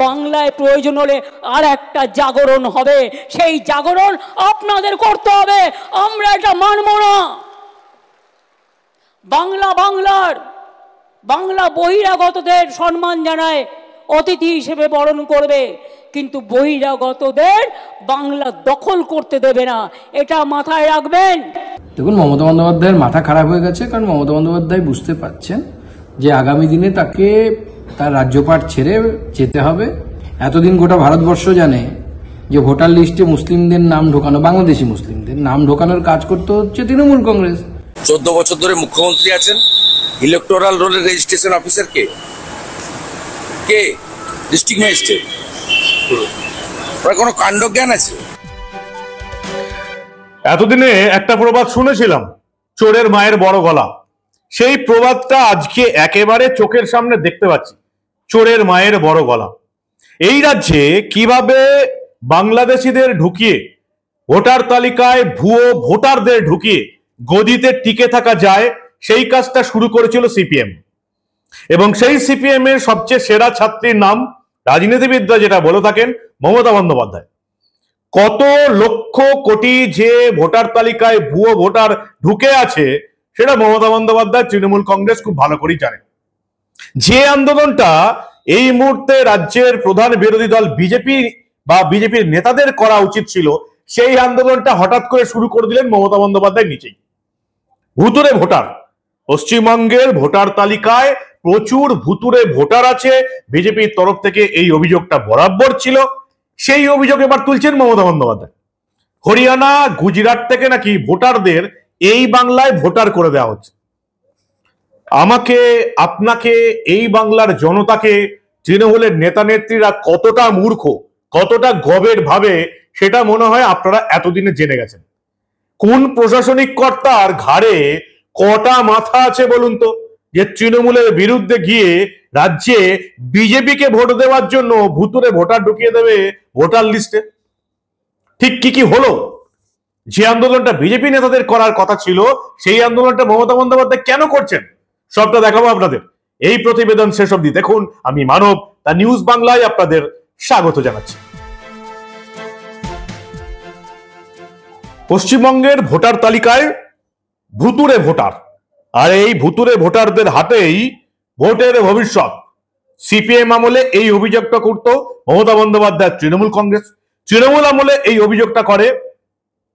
বাংলায় প্রয়োজন হলে আর একটা জাগরণ হবে, সেই জাগরণ আপনাদের করতে হবে। আমরা এটা মানব না। বাংলা বহিরাগতদের সম্মান জানায়, অতিথি হিসেবে বরণ করবে, কিন্তু বহিরাগতদের বাংলা দখল করতে দেবে না, এটা মাথায় রাখবেন। দেখুন, মমতা বন্দ্যোপাধ্যায়ের মাথা খারাপ হয়ে গেছে, কারণ মমতা বন্দ্যোপাধ্যায় বুঝতে পারছেন যে আগামী দিনে তাকে তার রাজ্যপাট ছেড়ে যেতে হবে। এতদিন গোটা ভারতবর্ষ জানে যে ভোটার লিস্টে মুসলিমদের নাম ঢোকানো, বাংলাদেশি মুসলিমদের নাম ঢোকানোর কাজ করতে হচ্ছে তৃণমূল কংগ্রেস। 14 বছর ধরে মুখ্যমন্ত্রী আছেন, ইলেকটোরাল রোলের রেজিস্ট্রেশন অফিসার কে ডিস্ট্রিক্ট ম্যাজিস্ট্রেট। কোনো কাণ্ডজ্ঞান আছে? এতদিনে একটা প্রবাদ শুনেছিলাম, চোরের মায়ের বড় গলা। সেই প্রবাদটা আজকে একেবারে চোখের সামনে দেখতে পাচ্ছি, চোরের মায়ের বড় গলা। এই রাজ্যে কিভাবে বাংলাদেশিদের ঢুকিয়ে, ভোটার তালিকায় ভুয়ো ভোটারদের ঢুকিয়ে গদিতে টিকে থাকা যায়, সেই কাজটা শুরু করেছিল সিপিএম। এবং সেই সিপিএম এর সবচেয়ে সেরা ছাত্রীর নাম, রাজনীতিবিদরা যেটা বলে থাকেন, মমতা বন্দ্যোপাধ্যায়। কত লক্ষ কোটি যে ভোটার তালিকায় ভুয়ো ভোটার ঢুকে আছে, সেটা মমতা বন্দ্যোপাধ্যায়, তৃণমূল কংগ্রেস খুব ভালো করেই জানে। যে আন্দোলনটা এই মুহূর্তে রাজ্যের প্রধান বিরোধী দল বিজেপি বা বিজেপির নেতাদের করা উচিত ছিল, সেই আন্দোলনটা হঠাৎ করে শুরু করে দিলেন মমতা বন্দ্যোপাধ্যায় নিজেই। ভুতুরে ভোটার, পশ্চিমবঙ্গের ভোটার তালিকায় প্রচুর ভুতুরে ভোটার আছে, বিজেপির তরফ থেকে এই অভিযোগটা বরাবর ছিল। সেই অভিযোগ এবার তুলছেন মমতা বন্দ্যোপাধ্যায়। হরিয়ানা, গুজরাট থেকে নাকি ভোটারদের এই বাংলায় ভোটার করে দেওয়া হচ্ছে। আমাকে, আপনাকে, এই বাংলার জনতাকে তৃণমূলের নেতা নেত্রীরা কতটা মূর্খ, কতটা গবের ভাবে, সেটা মনে হয় আপনারা এতদিনে জেনে গেছেন। কোন প্রশাসনিক কর্তার ঘাড়ে কটা মাথা আছে বলুন তো, যে তৃণমূলের বিরুদ্ধে গিয়ে রাজ্যে বিজেপিকে ভোট দেওয়ার জন্য ভুতুরে ভোটার ঢুকিয়ে দেবে ভোটার লিস্টে। ঠিক কি হলো? যে আন্দোলনটা বিজেপি নেতাদের করার কথা ছিল, সেই আন্দোলনটা মমতা বন্দ্যোপাধ্যায় কেন করছেন, সবটা দেখাবো আপনাদের এই প্রতিবেদন শেষ অবধি দেখুন। আমি মানব, দ্য নিউজ বাংলায় আপনাদের স্বাগত জানাচ্ছি। পশ্চিমবঙ্গের ভোটার তালিকায় ভুতুরে ভোটার, আর এই ভুতুরে ভোটারদের হাতেই ভোটের ভবিষ্যৎ। সিপিএম আমলে এই অভিযোগটা করত মমতা বন্দ্যোপাধ্যায় তৃণমূল কংগ্রেস, তৃণমূল আমলে এই অভিযোগটা করে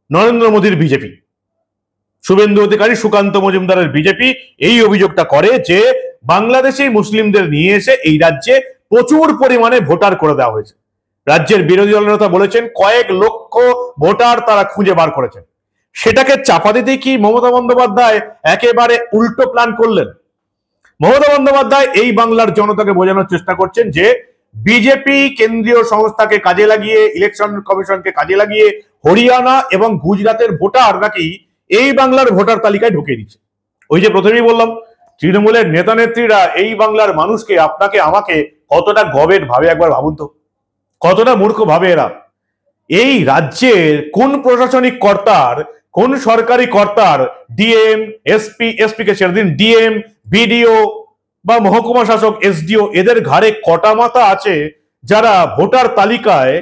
নরেন্দ্র মোদীর বিজেপি। শুভেন্দু অধিকারী, সুকান্ত মজুমদারের বিজেপি এই অভিযোগটা করে যে বাংলাদেশি মুসলিমদের নিয়ে এসে এই রাজ্যে প্রচুর পরিমাণে ভোটার করে দেওয়া হয়েছে। রাজ্যের বিরোধী দলনেতা বলেছেন কয়েক লক্ষ ভোটার তারা খুঁজে বার করেছেন। সেটাকে চাপা দিতে কি মমতা বন্দ্যোপাধ্যায় একেবারে উল্টো প্ল্যান করলেন। মমতা বন্দ্যোপাধ্যায় এই বাংলার জনতাকে বোঝানোর চেষ্টা করছেন যে বিজেপি কেন্দ্রীয় সংস্থাকে কাজে লাগিয়ে, ইলেকশন কমিশনকে কাজে লাগিয়ে হরিয়ানা এবং গুজরাটের ভোটার নাকি এই বাংলার ভোটার তালিকায় ঢুকিয়ে দিচ্ছে। ওই যে প্রথমেই বললাম, তৃণমূলের নেতা নেত্রীরা এই বাংলার মানুষকে, আপনাকে, আমাকে কতটা গবেট ভাবে একবার ভাবুন তো, কতটা মূর্খ ভাবে এরা। এই রাজ্যের কোন প্রশাসনিক কর্তার, কোন সরকারি কর্তার, ডিএম, এসপি কে ছেড়ে দিন, ডিএম, বিডিও বা মহকুমা শাসক, এসডিও, এদের ঘাড়ে কটা মাথা আছে যারা ভোটার তালিকায়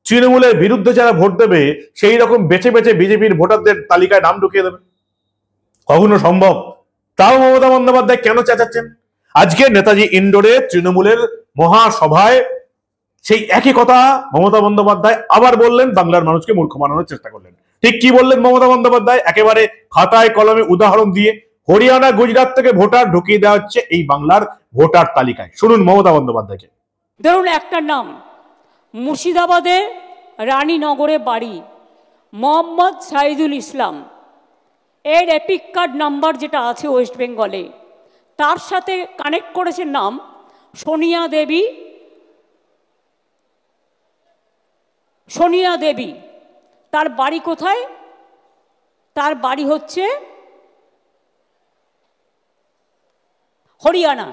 তৃণমূলের বিরুদ্ধে যারা ভোট দেবে সেই রকম বেছে বেছে বিজেপির ভোটারদের তালিকায় নাম ঢুকিয়ে দেবে? কখনো সম্ভব? তাও মমতা বন্দ্যোপাধ্যায় কেন চেঁচাচ্ছেন? আজকে নেতাজি ইন্ডোরে তৃণমূলের মহাসভায় সেই একই কথা মমতা বন্দ্যোপাধ্যায় আবার বললেন, বাংলার মানুষকে মূর্খ বানানোর চেষ্টা করলেন। ঠিক কি বললেন মমতা বন্দ্যোপাধ্যায়? একেবারে খাতায় কলমে উদাহরণ দিয়ে, হরিয়ানা, গুজরাট থেকে ভোটার ঢুকিয়ে দেওয়া হচ্ছে এই বাংলার ভোটার তালিকায়। শুনুন মমতা বন্দ্যোপাধ্যায়কে। ধরুন একটা নাম, মুর্শিদাবাদে রানীনগরে বাড়ি, মোহাম্মদ সাইদুল ইসলাম। এর এপিক কার্ড নাম্বার যেটা আছে ওয়েস্ট বেঙ্গলে, তার সাথে কানেক্ট করেছে নাম সোনিয়া দেবী। তার বাড়ি কোথায়? তার বাড়ি হচ্ছে হরিয়ানা।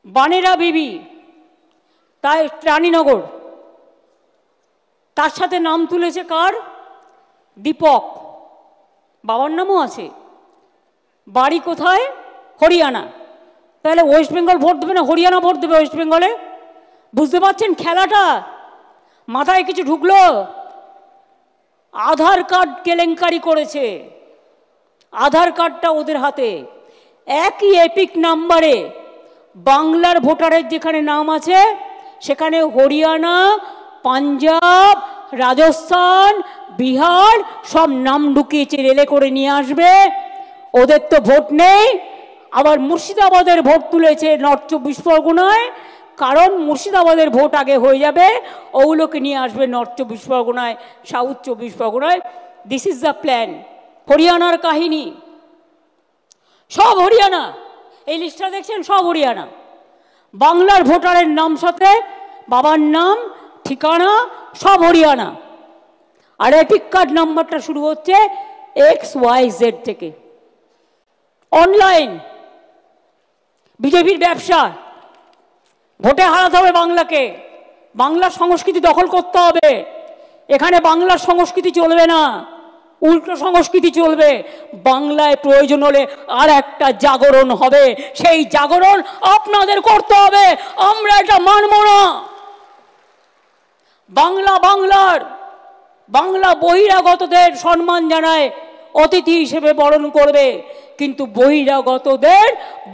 বানেরা বিবি, তাই রানীনগর। তার সাথে নাম তুলেছে কার? দীপক, বাবার নামও আছে। বাড়ি কোথায়? হরিয়ানা। তাহলে ওয়েস্ট বেঙ্গল ভোট দেবে না হরিয়ানা ভোট দেবে ওয়েস্ট বেঙ্গলে? বুঝতে পারছেন খেলাটা? মাথায় কিছু ঢুকলো? আধার কার্ড কেলেঙ্কারি করেছে, আধার কার্ডটা ওদের হাতে, একই এপিক নাম্বারে বাংলার ভোটারের যেখানে নাম আছে সেখানে হরিয়ানা, পাঞ্জাব, রাজস্থান, বিহার সব নাম ঢুকিয়েছে, রেলে করে নিয়ে আসবে। ওদের তো ভোট নেই, আবার মুর্শিদাবাদের ভোট তুলেছে নর্থ 24 পরগনায়, কারণ মুর্শিদাবাদের ভোট আগে হয়ে যাবে, ওগুলোকে নিয়ে আসবে নর্থ 24 পরগনায়, সাউথ 24 পরগনায়। This is the plan. হরিয়ানার কাহিনী, সব হরিয়ানা, এই লিস্টটা দেখছেন সব হরিয়ানা। বাংলার ভোটারের নাম সাথে বাবার নাম, ঠিকানা সব হরিয়ানা। আর এপিক কার্ড নাম্বারটা শুরু হচ্ছে XYZ থেকে। অনলাইন বিজেপির ব্যবসা, ভোটে হারাতে হবে বাংলাকে, বাংলার সংস্কৃতি দখল করতে হবে। এখানে বাংলার সংস্কৃতি চলবে না, উল্টো সংস্কৃতি চলবে। বাংলায় প্রয়োজন হলে আর একটা জাগরণ হবে, সেই জাগরণ আপনাদের করতে হবে, আমরা এটা মানব না। বাংলা বাংলার, বাংলা বহিরাগতদের সম্মান জানায়, অতিথি হিসেবে বরণ করবে, কিন্তু বহিরাগতদের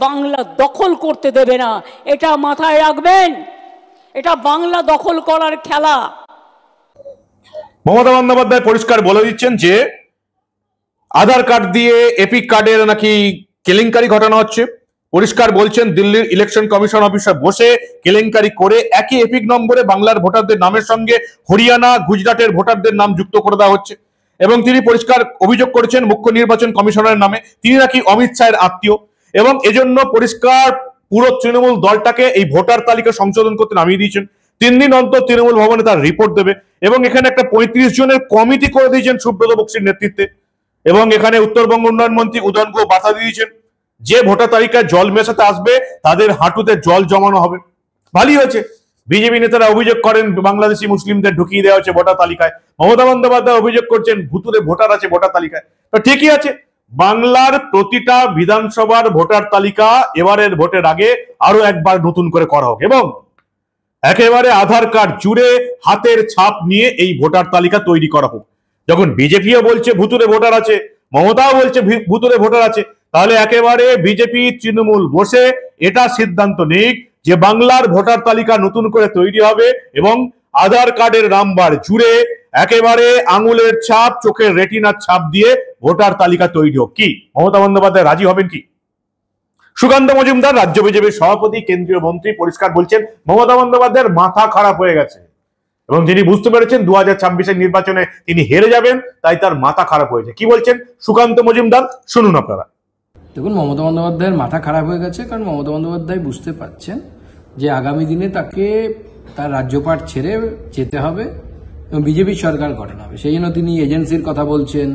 বাংলা দখল করতে দেবে না, এটা মাথায় রাখবেন। এটা বাংলা দখল করার খেলা। মমতা বন্দ্যোপাধ্যায় পরিষ্কার বলে দিচ্ছেন যে আধার কার্ড দিয়ে এপিক কার্ডের নাকি কেলেঙ্কারি ঘটানো হচ্ছে। পরিষ্কার বলছেন দিল্লির ইলেকশন কমিশন অফিসে বসে কেলেঙ্কারি করে একই এপিক নম্বরে বাংলার ভোটারদের নামের সঙ্গে হরিয়ানা, গুজরাটের ভোটারদের নাম যুক্ত করে দেওয়া হচ্ছে। এবং তিনি পরিষ্কার অভিযোগ করেছেন মুখ্য নির্বাচন কমিশনারের নামে, তিনি নাকি অমিত শাহের আত্মীয়, এবং এজন্য পরিষ্কার পুরো তৃণমূল দলটাকে এই ভোটার তালিকা সংশোধন করতে নামিয়ে দিয়েছেন। 3 দিন অন্তর তৃণমূল ভবনে তার রিপোর্ট দেবে, এবং এখানে একটা 35 জনের কমিটি করে দিয়েছেন সুব্রত বক্সির নেতৃত্বে। এবং এখানে উত্তরবঙ্গ উন্নয়ন মন্ত্রী উদয়ন গুহ বাধা দিয়েছেন যে ভোটার তালিকায় জল মেশাতে আসবে তাদের হাঁটুতে জল জমানো হবে। ভালোই হয়েছে। বিজেপি নেতারা অভিযোগ করেন বাংলাদেশি মুসলিমদের ঢুকিয়ে দেওয়া হচ্ছে ভোটার তালিকায়, মমতা বন্দ্যোপাধ্যায় অভিযোগ করছেন ভুতুরে ভোটার আছে ভোটার তালিকায়। তো ঠিকই আছে, বাংলার প্রতিটা বিধানসভার ভোটার তালিকা এবারের ভোটের আগে আরো একবার নতুন করে করা হোক, এবং একেবারে আধার কার্ড জুড়ে হাতের ছাপ নিয়ে এই ভোটার তালিকা তৈরি করা হোক। যখন বিজেপিও বলছে ভুতুরে ভোটার আছে, মমতাও বলছে ভুতুরে ভোটার আছে, তাহলে একেবারে বিজেপি তৃণমূল বসে এটা সিদ্ধান্ত নিক যে বাংলার ভোটার তালিকা নতুন করে তৈরি হবে, এবং আধার কার্ডের নাম্বার জুড়ে একেবারে আঙুলের ছাপ, চোখের রেটিনার ছাপ দিয়ে ভোটার তালিকা তৈরি হোক। কি মমতা বন্দ্যোপাধ্যায় রাজি হবেন কি? সুকান্ত মজুমদার রাজ্য বিজেপির সভাপতি, কেন্দ্রীয় মন্ত্রী পরিষ্কার বলছেন মমতা বন্দ্যোপাধ্যায়ের মাথা খারাপ হয়ে গেছে, এবং যিনি বুঝতে পেরেছেন 2026-এর নির্বাচনে তিনি হেরে যাবেন, তাই তার মাথা খারাপ হয়েছে। কি বলছেন সুকান্ত মজুমদার, শুনুন আপনারা। দেখুন, মমতা বন্দ্যোপাধ্যায়ের মাথা খারাপ হয়ে গেছে, কারণ মমতা বন্দ্যোপাধ্যায় বুঝতে পারছেন যে আগামী দিনে তাকে তার রাজ্যপাট ছেড়ে যেতে হবে এবং বিজেপির সরকার গঠন হবে। সেই জন্য তিনি এজেন্সির কথা বলছেন,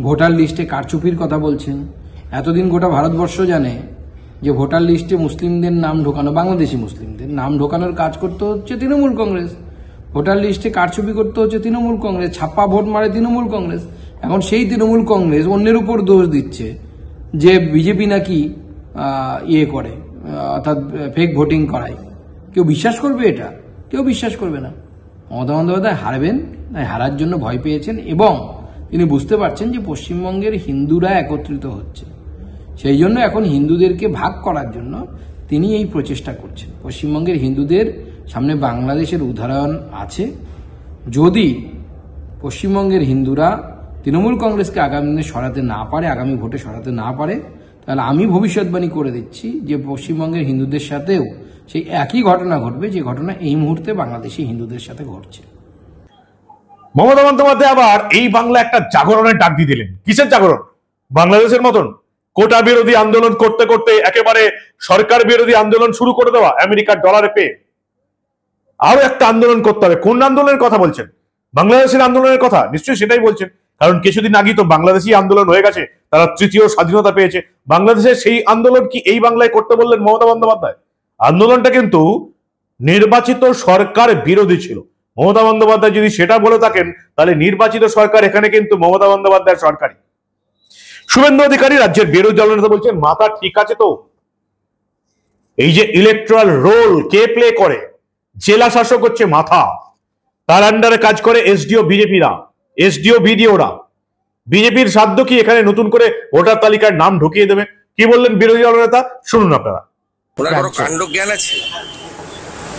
ভোটার লিস্টে কারচুপির কথা বলছেন। এতদিন গোটা ভারতবর্ষ জানে যে ভোটার লিস্টে মুসলিমদের নাম ঢোকানো, বাংলাদেশি মুসলিমদের নাম ঢোকানোর কাজ করতে হচ্ছে তৃণমূল কংগ্রেস, ভোটার লিস্টে কারচুপি করতে হচ্ছে তৃণমূল কংগ্রেস, ছাপ্পা ভোট মারে তৃণমূল কংগ্রেস। এখন সেই তৃণমূল কংগ্রেস অন্যের উপর দোষ দিচ্ছে যে বিজেপি নাকি ইয়ে করে, অর্থাৎ ফেক ভোটিং করায়। কেউ বিশ্বাস করবে? এটা কেউ বিশ্বাস করবে না। মমতা বন্দ্যোপাধ্যায় হারবেন, তাই হারার জন্য ভয় পেয়েছেন, এবং তিনি বুঝতে পারছেন যে পশ্চিমবঙ্গের হিন্দুরা একত্রিত হচ্ছে, সেই জন্য এখন হিন্দুদেরকে ভাগ করার জন্য তিনি এই প্রচেষ্টা করছেন। পশ্চিমবঙ্গের হিন্দুদের সামনে বাংলাদেশের উদাহরণ আছে। যদি পশ্চিমবঙ্গের হিন্দুরা তৃণমূল কংগ্রেসকে আগামী দিনে সরাতে না পারে, আগামী ভোটে সরাতে না পারে, তাহলে আমি ভবিষ্যৎবাণী করে দিচ্ছি যে পশ্চিমবঙ্গের হিন্দুদের সাথেও সেই একই ঘটনা ঘটবে যে ঘটনা এই মুহূর্তে বাংলাদেশি হিন্দুদের সাথে ঘটছে। মমতা বন্দ্যোপাধ্যায় আবার এই বাংলা একটা জাগরণের ডাক দিয়ে দিলেন। কিসের জাগরণ? বাংলাদেশের মতন কোটা বিরোধী আন্দোলন করতে করতে একেবারে সরকার বিরোধী আন্দোলন শুরু করে দেওয়া, আমেরিকার ডলারে পেয়ে আরো একটা আন্দোলন করতে হবে। কোন আন্দোলনের কথা বলছেন? বাংলাদেশের আন্দোলনের কথা নিশ্চয়ই সেটাই বলছেন, কারণ কিছুদিন আগে তো বাংলাদেশি আন্দোলন হয়ে গেছে, তারা তৃতীয় স্বাধীনতা পেয়েছে। বাংলাদেশের সেই আন্দোলন কি এই বাংলায় করতে বললেন মমতা বন্দ্যোপাধ্যায়? আন্দোলনটা কিন্তু নির্বাচিত সরকার বিরোধী ছিল। মমতা বন্দ্যোপাধ্যায় যদি সেটা বলে থাকেন, তাহলে নির্বাচিত সরকার এখানে কিন্তু মমতা বন্দ্যোপাধ্যায়ের সরকারই। শুভেন্দু অধিকারী রাজ্যের বিরোধী দলনেতা বলছেন মাথা ঠিক আছে তো? এই যে ইলেকট্রাল রোল কে প্লে করে, জেলা শাসক হচ্ছে মাথা, তার আন্ডারে কাজ করে এসডিও বিজেপিরা, এসডিও বিডিওরা। বিজেপির সাধ্য কি এখানে নতুন করে ভোটার তালিকার নাম ঢুকিয়ে দেবে? কি বললেন বিরোধী দলনেতা, শুনুন আপনারা। ওনার কোনো কাণ্ড জ্ঞান আছে?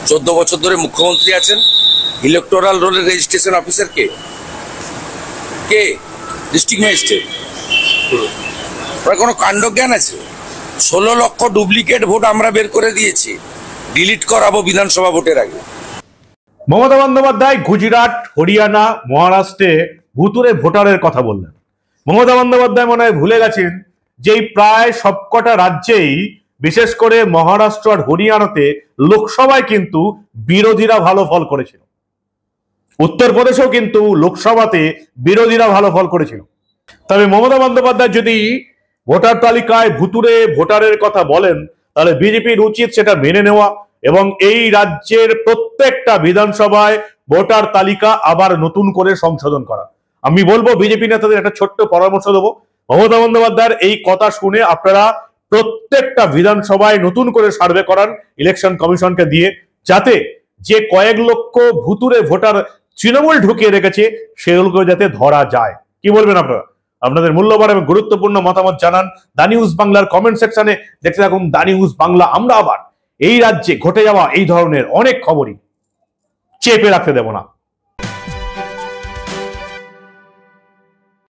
14 বছর ধরে মুখ্যমন্ত্রী আছেন, ইলেকটোরাল রোলের রেজিস্ট্রেশন অফিসার কে? কে? District magistrate. ওনার কোনো কাণ্ড জ্ঞান আছে? 16 লক্ষ ডুপ্লিকেট ভোট আমরা বের করে দিয়েছি, ডিলিট করাবো বিধানসভা ভোটের আগে। মমতা বন্দ্যোপাধ্যায় গুজরাট, হরিয়ানা, মহারাষ্ট্রে ভুতুরে ভোটারের কথা বললেন। মমতা বন্দ্যোপাধ্যায় মনে হয় ভুলে গেছেন যে প্রায় সবকটা রাজ্যেই, বিশেষ করে মহারাষ্ট্র আর হরিয়ানাতে লোকসভায় কিন্তু বিরোধীরা ভালো ফল করেছিল। উত্তরপ্রদেশেও কিন্তু লোকসভাতে বিরোধীরা ভালো ফল করেছিল। তবে মমতা বন্দ্যোপাধ্যায় যদি ভোটার তালিকায় ভুতুরে ভোটারের কথা বলেন, তাহলে বিজেপির উচিত সেটা মেনে নেওয়া এবং এই রাজ্যের প্রত্যেকটা বিধানসভায় ভোটার তালিকা আবার নতুন করে সংশোধন করা। আমি বলবো বিজেপি নেতাদের একটা ছোট্ট পরামর্শ দেবো, মমতা বন্দ্যোপাধ্যায়ের এই কথা শুনে আপনারা প্রত্যেকটা বিধানসভায় নতুন করে সার্ভে করান ইলেকশন কমিশনকে দিয়ে, যাতে যে কয়েক লক্ষ ভুতুরে ভোটার তৃণমূল ঢুকিয়ে রেখেছে সেগুলোকে যাতে ধরা যায়। কি বলবেন আপনারা? আপনাদের মূল্যবান এবং গুরুত্বপূর্ণ মতামত জানান দা নিউজ বাংলার কমেন্ট সেকশনে। দেখতে থাকুন দা নিউজ বাংলা। আমরা আবার এই রাজ্যে ঘটে যাওয়া এই ধরনের অনেক খবরই চেপে রাখতে দেব না।